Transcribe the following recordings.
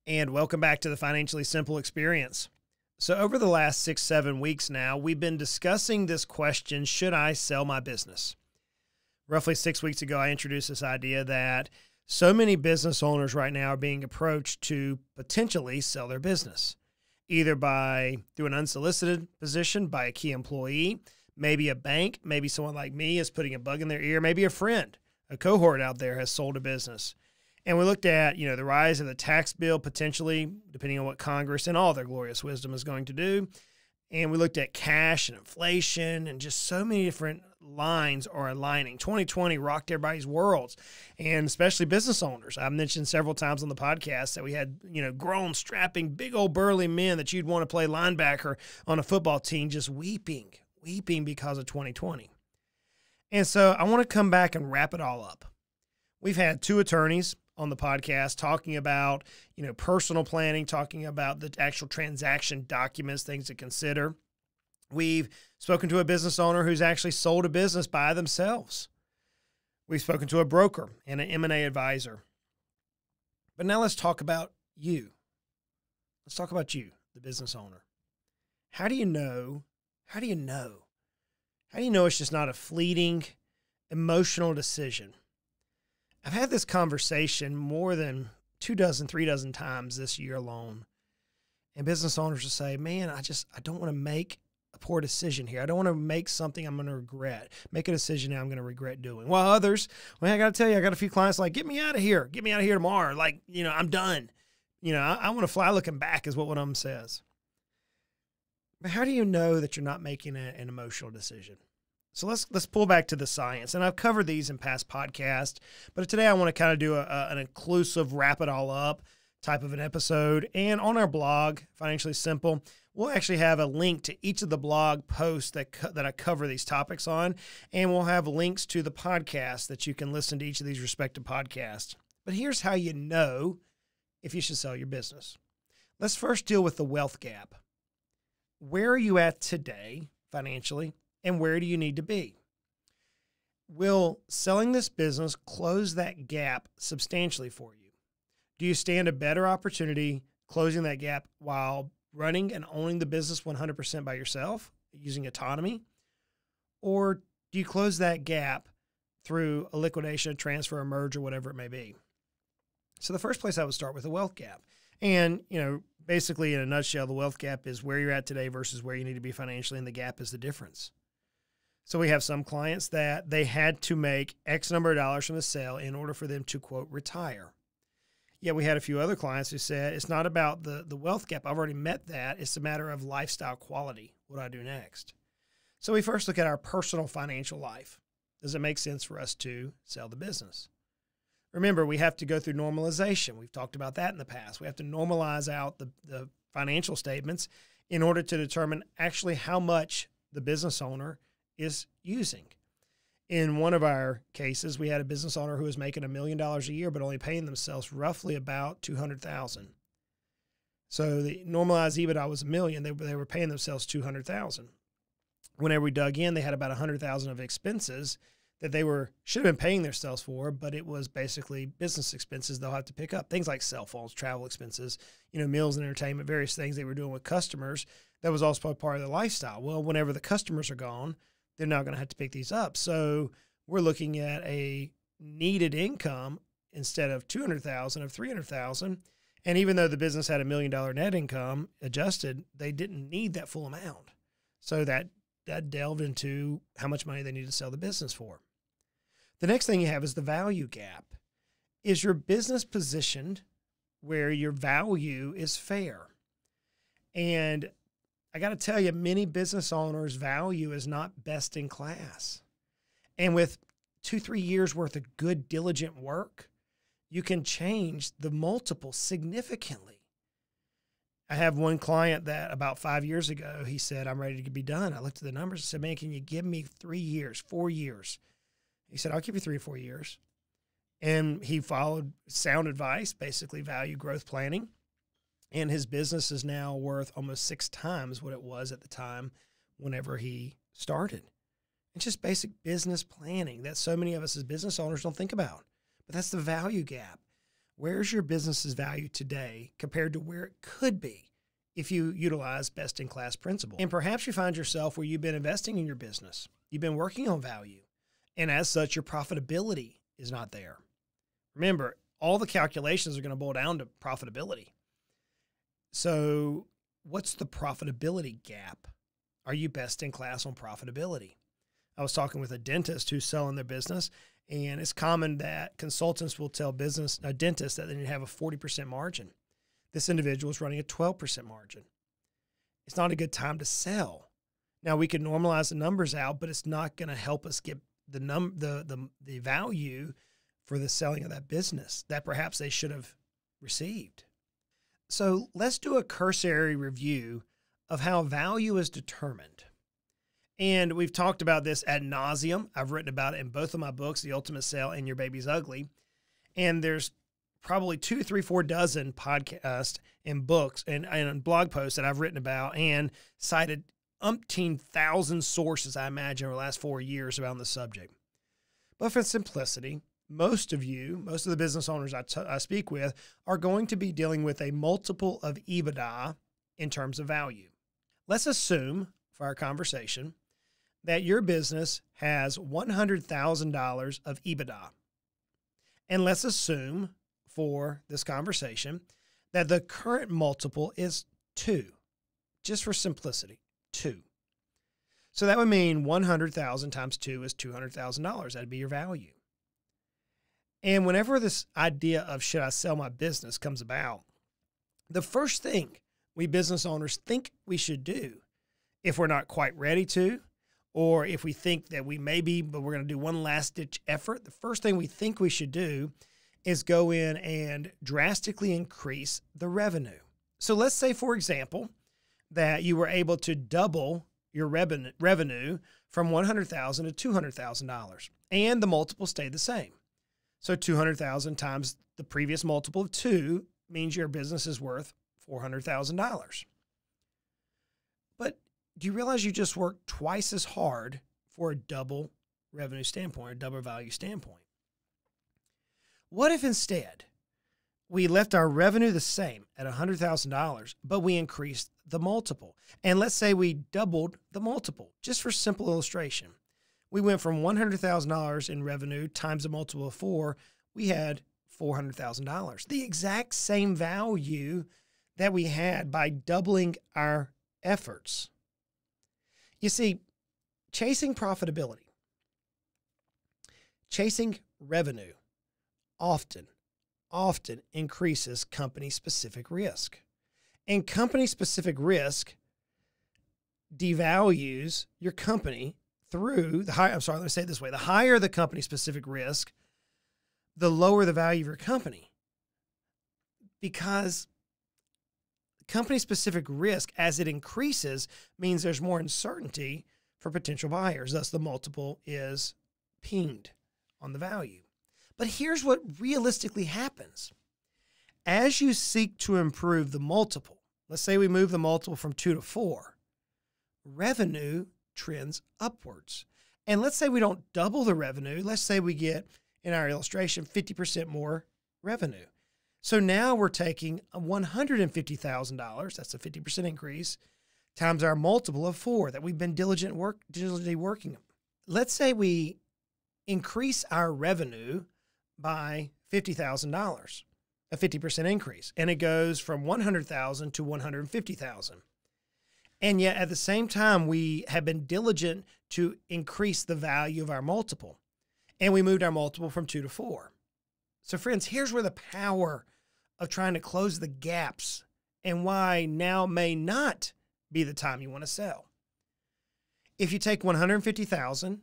And welcome back to the Financially Simple Experience. So over the last 6-7 weeks now, we've been discussing this question, should I sell my business? Roughly 6 weeks ago, I introduced this idea that so many business owners right now are being approached to potentially sell their business, either through an unsolicited position by a key employee, maybe a bank, maybe someone like me is putting a bug in their ear, maybe a friend, a cohort out there has sold a business. And we looked at, the rise of the tax bill potentially, depending on what Congress in all their glorious wisdom is going to do. And we looked at cash and inflation and just so many different lines are aligning. 2020 rocked everybody's worlds, and especially business owners. I've mentioned several times on the podcast that we had, grown, strapping, big old burly men that you'd want to play linebacker on a football team just weeping because of 2020. And so I want to come back and wrap it all up. We've had 2 attorneys on the podcast talking about, personal planning, talking about the actual transaction documents, things to consider. We've spoken to a business owner who's actually sold a business by themselves. We've spoken to a broker and an M&A advisor. But now let's talk about you. Let's talk about you, the business owner. How do you know it's just not a fleeting, emotional decision? I've had this conversation more than 3 dozen times this year alone. And business owners will say, man, I don't want to make a poor decision here. I don't want to make something I'm going to regret. Make a decision now I'm going to regret doing. While others, I got to tell you, I got a few clients like, get me out of here. Get me out of here tomorrow. Like, I'm done. I want to fly looking back is what one of them says. But how do you know that you're not making an emotional decision? So let's pull back to the science. And I've covered these in past podcasts, but today I want to kind of do an inclusive, wrap it all up type of an episode. And on our blog, Financially Simple, we'll actually have a link to each of the blog posts that I cover these topics on. And we'll have links to the podcast that you can listen to each of these respective podcasts. But here's how you know if you should sell your business. Let's first deal with the wealth gap. Where are you at today financially? And where do you need to be? Will selling this business close that gap substantially for you? Do you stand a better opportunity closing that gap while running and owning the business 100% by yourself, using autonomy? Or do you close that gap through a liquidation, a transfer, a merger, whatever it may be? So the first place I would start with the wealth gap. And, basically in a nutshell, the wealth gap is where you're at today versus where you need to be financially, and the gap is the difference. So we have some clients that they had to make X number of dollars from the sale in order for them to, quote, retire. Yet we had a few other clients who said, it's not about the wealth gap. I've already met that. It's a matter of lifestyle quality. What do I do next? So we first look at our personal financial life. Does it make sense for us to sell the business? Remember, we have to go through normalization. We've talked about that in the past. We have to normalize out the financial statements in order to determine actually how much the business owner is using. In one of our cases, we had a business owner who was making $1 million a year, but only paying themselves roughly about $200,000. So the normalized EBITDA was $1 million. They were paying themselves $200,000. Whenever we dug in, they had about $100,000 of expenses that they should have been paying themselves for, but it was basically business expenses they'll have to pick up. Things like cell phones, travel expenses, meals and entertainment, various things they were doing with customers. That was also part of their lifestyle. Well, whenever the customers are gone, they're now going to have to pick these up. So we're looking at a needed income instead of $200,000 of $300,000. And even though the business had $1 million net income adjusted, they didn't need that full amount. So that delved into how much money they need to sell the business for. The next thing you have is the value gap. Is your business positioned where your value is fair? And I got to tell you, many business owners' value is not best in class. And with 2-3 years worth of good, diligent work, you can change the multiple significantly. I have one client that about 5 years ago, he said, I'm ready to be done. I looked at the numbers and said, man, can you give me 3 years, 4 years? He said, I'll give you 3 or 4 years. And he followed sound advice, basically value growth planning. And his business is now worth almost 6 times what it was at the time whenever he started. It's just basic business planning that so many of us as business owners don't think about. But that's the value gap. Where's your business's value today compared to where it could be if you utilize best-in-class principles? And perhaps you find yourself where you've been investing in your business. You've been working on value. And as such, your profitability is not there. Remember, all the calculations are going to boil down to profitability. So what's the profitability gap? Are you best in class on profitability? I was talking with a dentist who's selling their business, and it's common that consultants will tell dentists that they need to have a 40% margin. This individual is running a 12% margin. It's not a good time to sell. Now, we can normalize the numbers out, but it's not going to help us get the value for the selling of that business that perhaps they should have received. So let's do a cursory review of how value is determined. And we've talked about this ad nauseum. I've written about it in both of my books, The Ultimate Sale and Your Baby's Ugly. And there's probably 2, 3, 4 dozen podcasts and books and blog posts that I've written about and cited umpteen thousand sources, I imagine, over the last 4 years around the subject. But for simplicity, most of the business owners I speak with are going to be dealing with a multiple of EBITDA in terms of value. Let's assume, for our conversation, that your business has $100,000 of EBITDA. And let's assume, for this conversation, that the current multiple is 2, just for simplicity, 2. So that would mean 100,000 times 2 is $200,000. That'd be your value. And whenever this idea of should I sell my business comes about, the first thing we business owners think we should do, if we're not quite ready to, or if we think that we may be, but we're going to do one last ditch effort, the first thing we think we should do is go in and drastically increase the revenue. So let's say, for example, that you were able to double your revenue from $100,000 to $200,000, and the multiple stayed the same. So 200,000 times the previous multiple of 2 means your business is worth $400,000. But do you realize you just worked twice as hard for a double revenue standpoint, or double value standpoint? What if instead we left our revenue the same at $100,000, but we increased the multiple? And let's say we doubled the multiple, just for simple illustration. We went from $100,000 in revenue times a multiple of 4. We had $400,000, the exact same value that we had by doubling our efforts. You see, chasing profitability, chasing revenue often increases company-specific risk. And company-specific risk devalues your company through the high. I'm sorry, let me say it this way. The higher the company-specific risk, the lower the value of your company. Because company-specific risk, as it increases, means there's more uncertainty for potential buyers. Thus, the multiple is pinged on the value. But here's what realistically happens. As you seek to improve the multiple, let's say we move the multiple from 2 to 4, revenue trends upwards. And let's say we don't double the revenue. Let's say we get, in our illustration, 50% more revenue. So now we're taking $150,000, that's a 50% increase, times our multiple of 4 that we've been diligently working on. Let's say we increase our revenue by $50,000, a 50% increase, and it goes from $100,000 to $150,000. And yet at the same time, we have been diligent to increase the value of our multiple, and we moved our multiple from 2 to 4. So friends, here's where the power of trying to close the gaps and why now may not be the time you want to sell. If you take $150,000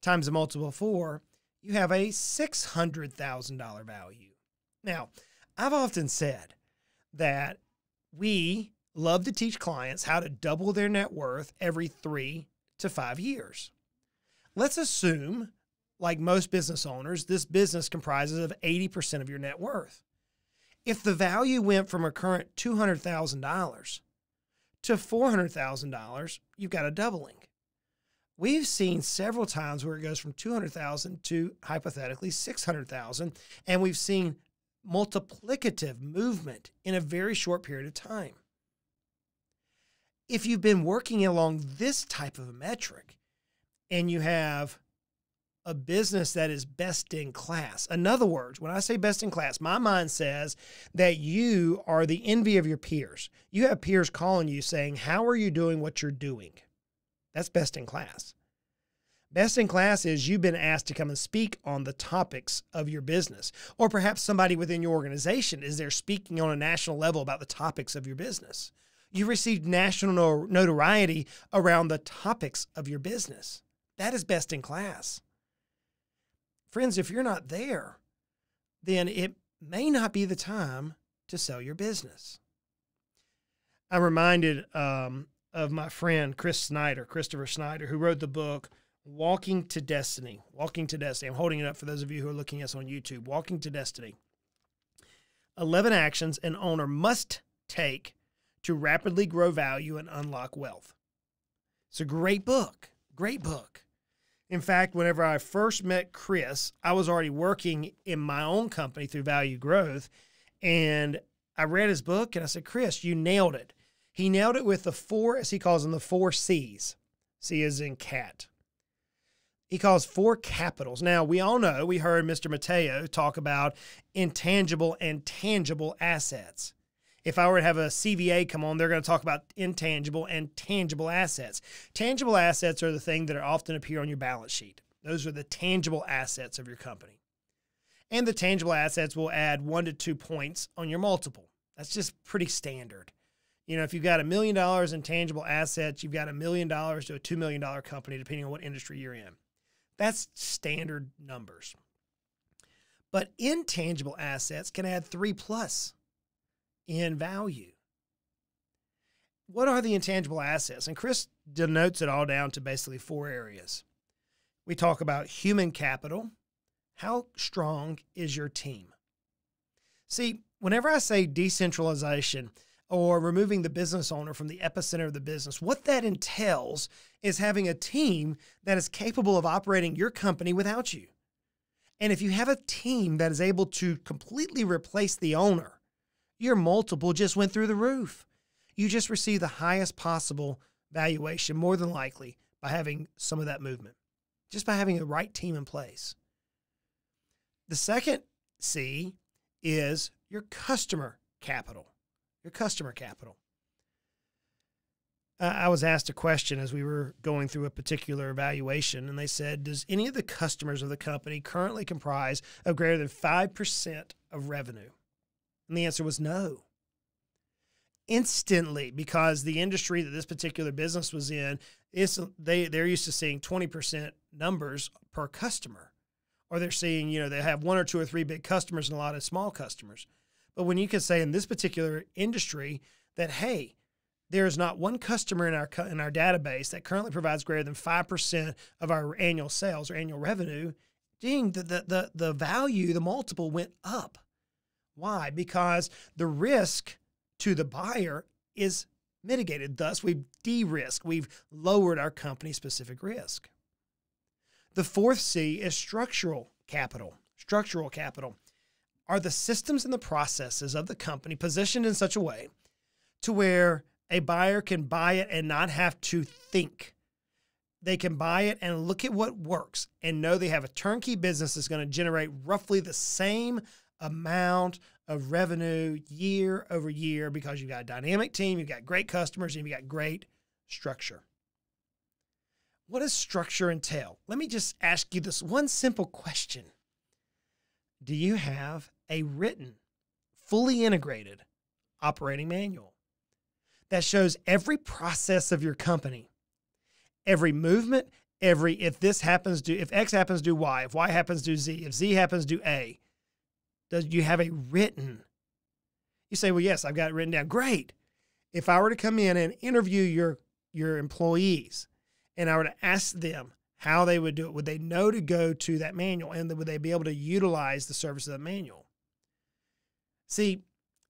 times the multiple of 4, you have a $600,000 value. Now, I've often said that we love to teach clients how to double their net worth every 3 to 5 years. Let's assume, like most business owners, this business comprises of 80% of your net worth. If the value went from a current $200,000 to $400,000, you've got a doubling. We've seen several times where it goes from $200,000 to hypothetically $600,000, and we've seen multiplicative movement in a very short period of time. If you've been working along this type of a metric and you have a business that is best in class, in other words, when I say best in class, my mind says that you are the envy of your peers. You have peers calling you saying, how are you doing what you're doing? That's best in class. Best in class is you've been asked to come and speak on the topics of your business, or perhaps somebody within your organization is there speaking on a national level about the topics of your business. You received national notoriety around the topics of your business. That is best in class. Friends, if you're not there, then it may not be the time to sell your business. I'm reminded of my friend Christopher Snyder, who wrote the book, Walking to Destiny. Walking to Destiny. I'm holding it up for those of you who are looking at us on YouTube. Walking to Destiny. 11 actions an owner must take to rapidly grow value and unlock wealth. It's a great book. Great book. In fact, whenever I first met Chris, I was already working in my own company through Value Growth, and I read his book, and I said, Chris, you nailed it. He nailed it with the 4, as he calls them, the 4 C's. C as in cat. He calls 4 capitals. Now, we all know, we heard Mr. Mateo talk about intangible and tangible assets. If I were to have a CVA come on, they're going to talk about intangible and tangible assets. Tangible assets are the thing that often appear on your balance sheet. Those are the tangible assets of your company. And the tangible assets will add 1 to 2 points on your multiple. That's just pretty standard. You know, if you've got $1 million in tangible assets, you've got $1 million to a $2 million company, depending on what industry you're in. That's standard numbers. But intangible assets can add 3+ in value. What are the intangible assets? And Chris denotes it all down to basically 4 areas. We talk about human capital. How strong is your team? See, whenever I say decentralization or removing the business owner from the epicenter of the business, what that entails is having a team that is capable of operating your company without you. And if you have a team that is able to completely replace the owner, your multiple just went through the roof. You just received the highest possible valuation, more than likely, by having some of that movement, just by having the right team in place. The second C is your customer capital. Your customer capital. I was asked a question as we were going through a particular evaluation, and they said, does any of the customers of the company currently comprise of greater than 5% of revenue? And the answer was no. Instantly, because the industry that this particular business was in, they're used to seeing 20% numbers per customer. Or they're seeing, you know, they have 1 or 2 or 3 big customers and a lot of small customers. But when you can say in this particular industry that, hey, there is not one customer in our database that currently provides greater than 5% of our annual sales or annual revenue, ding, the value, the multiple went up. Why? Because the risk to the buyer is mitigated. Thus, we've de-risked. We've lowered our company-specific risk. The 4th C is structural capital. Structural capital are the systems and the processes of the company positioned in such a way to where a buyer can buy it and not have to think. They can buy it and look at what works and know they have a turnkey business that's going to generate roughly the same amount of revenue year over year because you've got a dynamic team, you've got great customers, and you've got great structure. What does structure entail? Let me just ask you this one simple question. Do you have a written, fully integrated operating manual that shows every process of your company, every movement, if X happens, do Y, if Y happens, do Z, if Z happens, do A? Does you have a written? You say, well, yes, I've got it written down. Great. If I were to come in and interview your employees and I were to ask them how they would do it, would they know to go to that manual, and would they be able to utilize the service of that manual? See,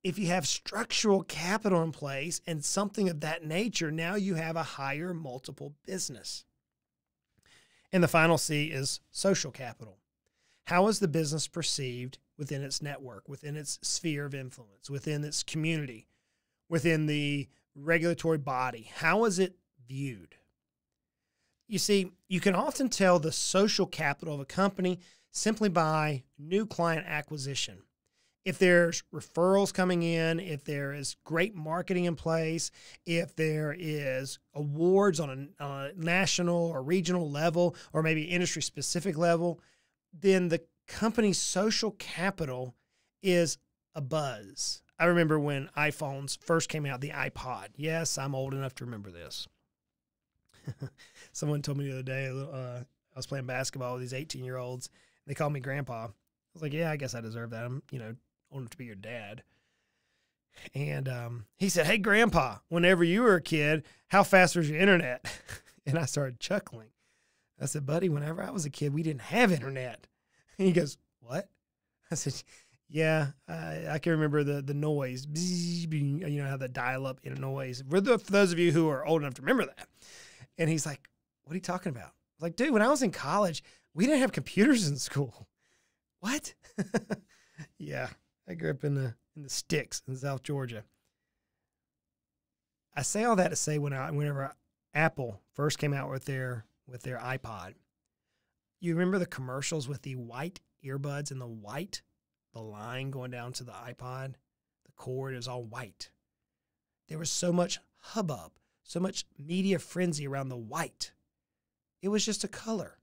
if you have structural capital in place and something of that nature, now you have a higher multiple business. And the final C is social capital. How is the business perceived within its network, within its sphere of influence, within its community, within the regulatory body? How is it viewed? You see, you can often tell the social capital of a company simply by new client acquisition. If there's referrals coming in, if there is great marketing in place, if there is awards on a national or regional level, or maybe industry-specific level, then the company's social capital is a buzz. I remember when iPhones first came out, the iPod. Yes, I'm old enough to remember this. Someone told me the other day, I was playing basketball with these 18-year-olds. They called me grandpa. I was like, yeah, I guess I deserve that. I'm, old enough to be your dad. And he said, hey, grandpa, whenever you were a kid, how fast was your internet? And I started chuckling. I said, buddy, whenever I was a kid, we didn't have internet. And he goes, what? I said, yeah, I can remember the noise. You know how the dial-up noise. For those of you who are old enough to remember that. And he's like, what are you talking about? I was like, dude, when I was in college, we didn't have computers in school. What? Yeah, I grew up in the sticks in South Georgia. I say all that to say whenever Apple first came out with their iPod, you remember the commercials with the white earbuds and the line going down to the iPod? The cord is all white. There was so much hubbub, so much media frenzy around the white. It was just a color,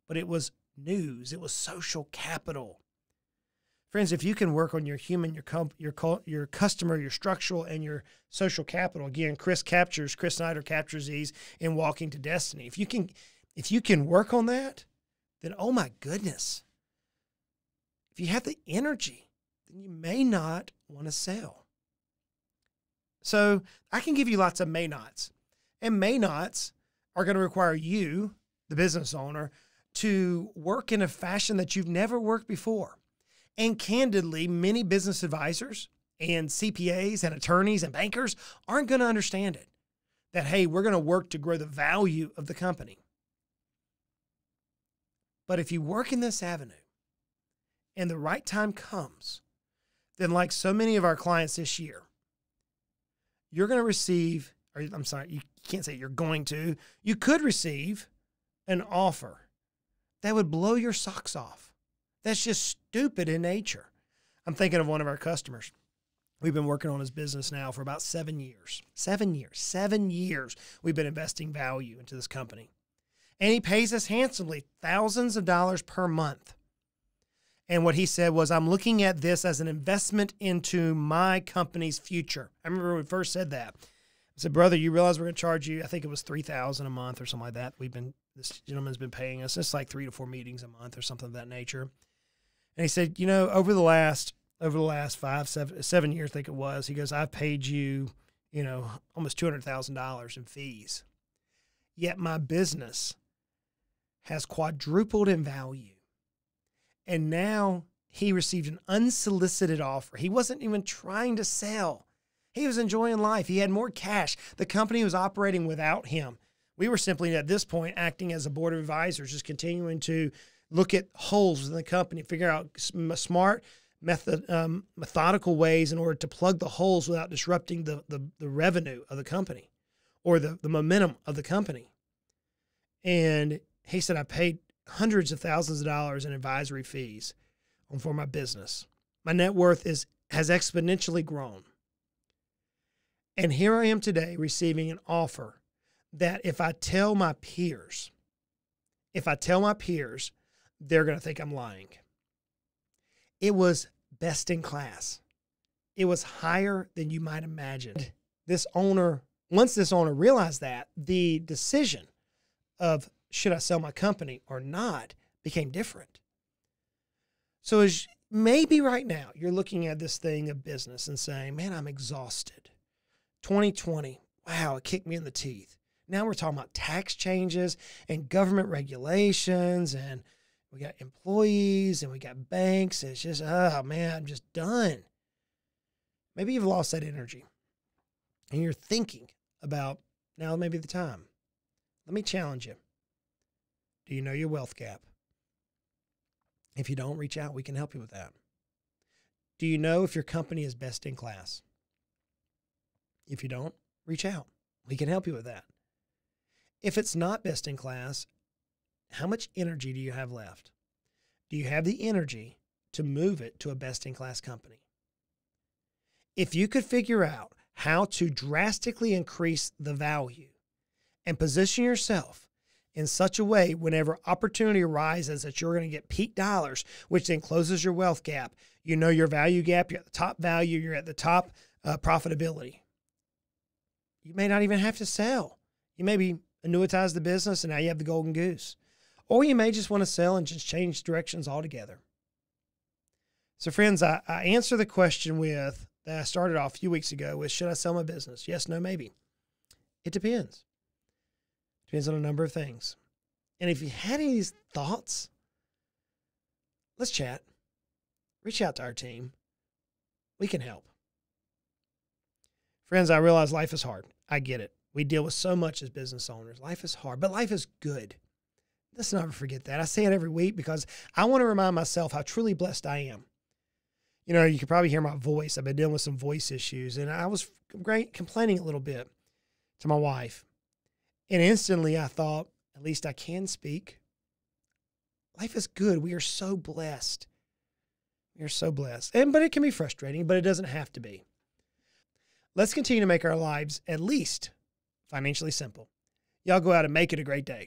but it was news. It was social capital. Friends, if you can work on your human, your customer, your structural, and your social capital, again, Chris Snyder captures these in Walking to Destiny. If you can work on that, then oh my goodness. If you have the energy, then you may not want to sell. So I can give you lots of may nots. And may nots are going to require you, the business owner, to work in a fashion that you've never worked before. And candidly, many business advisors and CPAs and attorneys and bankers aren't going to understand it. That, hey, we're going to work to grow the value of the company. But if you work in this avenue and the right time comes, then like so many of our clients this year, you're going to receive, or I'm sorry, you can't say you're going to, you could receive an offer that would blow your socks off. That's just stupid in nature. I'm thinking of one of our customers. We've been working on his business now for about 7 years. 7 years we've been investing value into this company. And he pays us handsomely, thousands of dollars per month. And what he said was, I'm looking at this as an investment into my company's future. I remember when we first said that. I said, brother, you realize we're going to charge you, I think it was $3,000 a month or something like that. This gentleman's been paying us. It's like 3 to 4 meetings a month or something of that nature. And he said, over the last 7 years, I think it was, he goes, I've paid you, almost $200,000 in fees. Yet my business has quadrupled in value. And now he received an unsolicited offer. He wasn't even trying to sell. He was enjoying life. He had more cash. The company was operating without him. We were simply at this point acting as a board of advisors, just continuing to look at holes within the company, figure out smart, methodical ways in order to plug the holes without disrupting the revenue of the company or the momentum of the company. And he said, I paid hundreds of thousands of dollars in advisory fees for my business. My net worth has exponentially grown. And here I am today receiving an offer that if I tell my peers, they're going to think I'm lying. It was best in class. It was higher than you might imagine. Once this owner realized that, the decision of should I sell my company or not became different. So as maybe right now you're looking at this thing of business and saying, man, I'm exhausted. 2020, wow, it kicked me in the teeth. Now we're talking about tax changes and government regulations, and we got employees and we got banks. It's just, oh man, I'm just done. Maybe you've lost that energy and you're thinking about now maybe the time. Let me challenge you. Do you know your wealth gap? If you don't, reach out. We can help you with that. Do you know if your company is best in class? If you don't, reach out. We can help you with that. If it's not best in class, how much energy do you have left? Do you have the energy to move it to a best in class company? If you could figure out how to drastically increase the value and position yourself in such a way whenever opportunity arises that you're going to get peak dollars, which then closes your wealth gap, you know your value gap, you're at the top value, you're at the top profitability. You may not even have to sell. You maybe annuitize the business and now you have the golden goose. Or you may just want to sell and just change directions altogether. So friends, I answer the question that I started off a few weeks ago with, should I sell my business? Yes, no, maybe. It depends. Depends on a number of things. And if you had any of these thoughts, let's chat. Reach out to our team. We can help. Friends, I realize life is hard. I get it. We deal with so much as business owners. Life is hard, but life is good. Let's never forget that. I say it every week because I want to remind myself how truly blessed I am. You know, you can probably hear my voice. I've been dealing with some voice issues, and I was complaining a little bit to my wife. And instantly I thought, at least I can speak. Life is good. We are so blessed. We are so blessed. But it can be frustrating, but it doesn't have to be. Let's continue to make our lives at least financially simple. Y'all go out and make it a great day.